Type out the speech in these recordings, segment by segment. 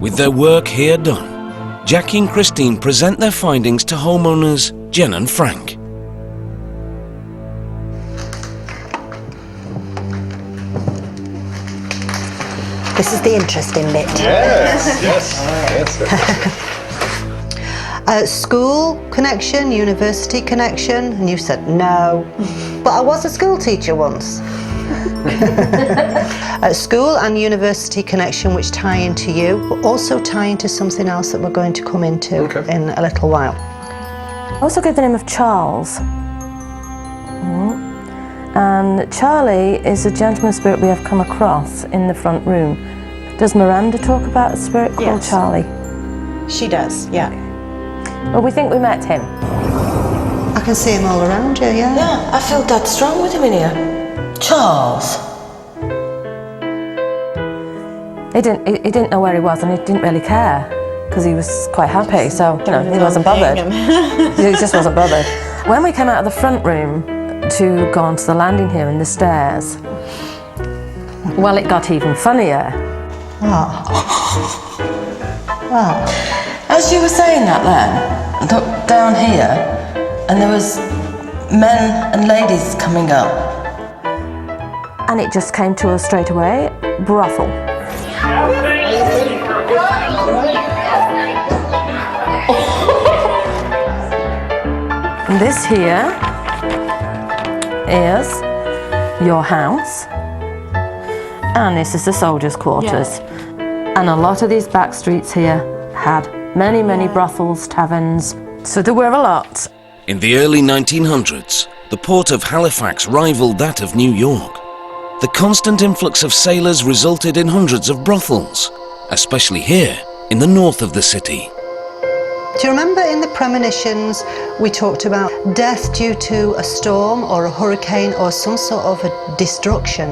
With their work here done, Jackie and Christine present their findings to homeowners Jen and Frank. This is the interesting bit. Yes. School connection, university connection, and you said no. But I was a school teacher once. School and university connection which tie into you, but also tie into something else that we're going to come into in a little while. I also gave the name of Charles. And Charlie is a gentleman spirit we have come across in the front room. Does Miranda talk about a spirit called Charlie? She does, yeah. Well, we think we met him. I can see him all around you, yeah. Yeah, I feel dead strong with him in here. Charles. He didn't know where he was, and he didn't really care because he was quite happy. So he wasn't bothered. He just wasn't bothered. When we came out of the front room to go onto the landing here in the stairs, well, it got even funnier. As you were saying that then, I looked down here and there was men and ladies coming up. And it just came to us straight away, brothel. And this here is your house, and this is the soldiers' quarters. And a lot of these back streets here had many brothels, taverns, so there were a lot. In the early 1900s, the port of Halifax rivaled that of New York. The constant influx of sailors resulted in hundreds of brothels, especially here in the north of the city. Do you remember in the premonitions we talked about death due to a storm or a hurricane or some sort of a destruction?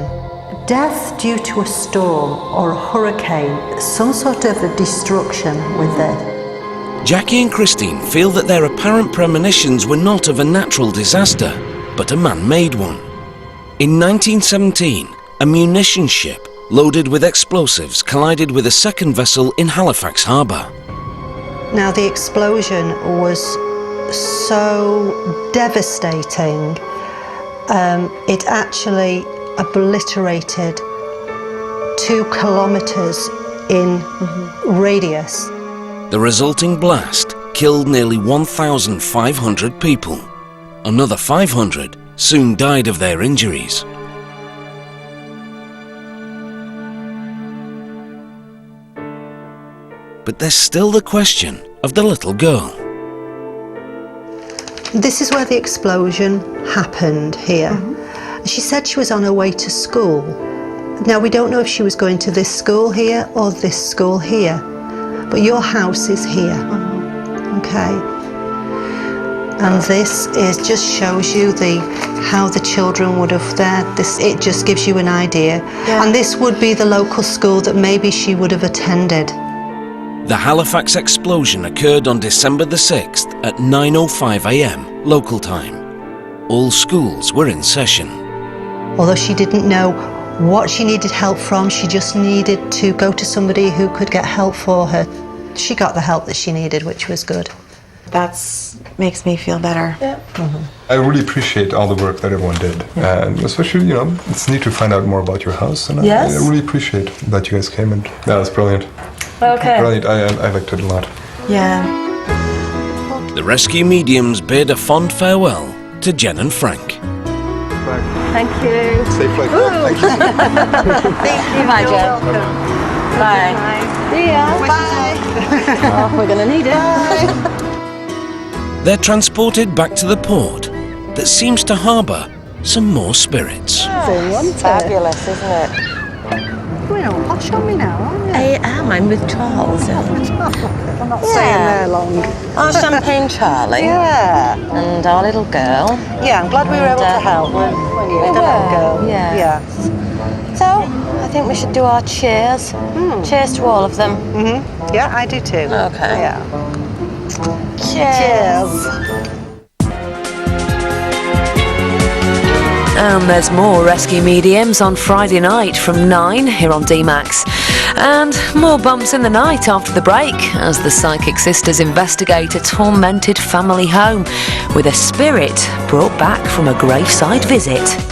Death due to a storm or a hurricane, some sort of a destruction with it. Jackie and Christine feel that their apparent premonitions were not of a natural disaster, but a man-made one. In 1917, a munition ship loaded with explosives collided with a second vessel in Halifax harbour. Now the explosion was so devastating, it actually obliterated 2 kilometres in radius. The resulting blast killed nearly 1,500 people. Another 500 soon died of their injuries. But there's still the question of the little girl. This is where the explosion happened here. She said she was on her way to school. Now we don't know if she was going to this school here or this school here, but your house is here, okay? And this just shows you how the children would have there. It just gives you an idea. And this would be the local school that maybe she would have attended. The Halifax explosion occurred on December the 6th at 9:05 a.m. local time. All schools were in session. Although she didn't know what she needed help from, she just needed to go to somebody who could get help for her. She got the help that she needed, which was good. That makes me feel better. I really appreciate all the work that everyone did. And especially, it's neat to find out more about your house. And I really appreciate that you guys came, and that was brilliant. Okay. Brilliant. I liked it a lot. Yeah. The rescue mediums bid a fond farewell to Jen and Frank. Thank you. Safe flight. Thank you. Thank you. Bye, Jen. Bye. See ya. Bye. Oh, we're going to need it. They're transported back to the port that seems to harbour some more spirits. Fabulous, isn't it? You're all posh on me now, aren't you? I am. I'm with Charles. I'm not staying there long. Our champagne Charlie. Yeah. And our little girl. Yeah, I'm glad we were able to help when you were the little girl. Yeah. So, I think we should do our cheers. Cheers to all of them. Yeah, I do too. Okay. Yeah. Cheers. And there's more Rescue Mediums on Friday night from 9 here on D-Max. And more bumps in the night after the break as the psychic sisters investigate a tormented family home with a spirit brought back from a graveside visit.